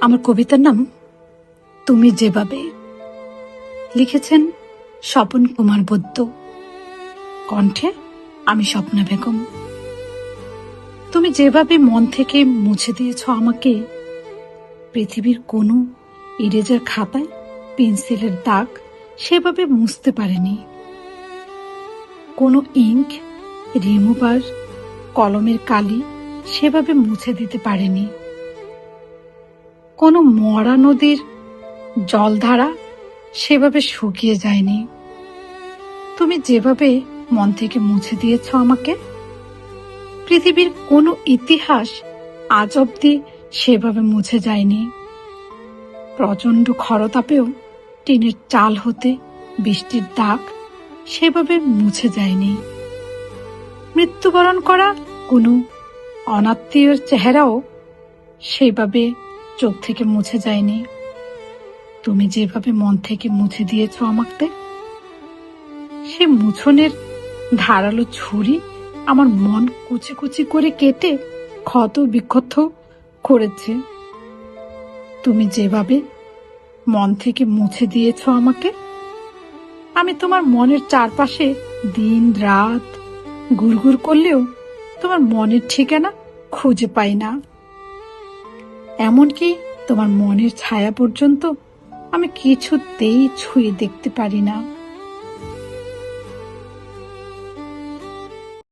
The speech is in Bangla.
আমার কবিতার নাম তুমি যেভাবে। লিখেছেন স্বপন কুমার বৈদ্য, কণ্ঠে আমি স্বপ্না বেগম। তুমি যেভাবে মন থেকে মুছে দিয়েছ আমাকে, পৃথিবীর কোনো ইরেজার খাতায় পেন্সিলের দাগ সেভাবে মুছতে পারেনি, কোনো ইঙ্ক রিমুভার কলমের কালি সেভাবে মুছে দিতে পারেনি, কোনো মরা নদীর জলধারা সেভাবে শুকিয়ে যায়নি। তুমি যেভাবে মন থেকে মুছে দিয়েছ আমাকে, পৃথিবীর কোনো ইতিহাস আজ অব্দি সেভাবে মুছে যায়নি। প্রচন্ড খরতাপেও টিনের চাল হতে বৃষ্টির দাগ সেভাবে মুছে যায়নি। মৃত্যুবরণ করা কোনো অনাত্মীয়র চেহারাও সেভাবে চোখ থেকে মুছে যায়নি। তুমি যেভাবে মন থেকে মুছে দিয়েছ আমাকে, সে মুছনের ধারালো ছুরি আমার মন কুচি কুচি করে কেটে ক্ষত বিক্ষত করেছে। তুমি যেভাবে মন থেকে মুছে দিয়েছ আমাকে, আমি তোমার মনের চারপাশে দিন রাত ঘুরঘুর করলেও তোমার মনের ঠিকানা খুঁজে পাই না। এমনকি তোমার মনের ছায়া পর্যন্ত আমি কিছুতেই ছুঁয়ে দেখতে পারি না।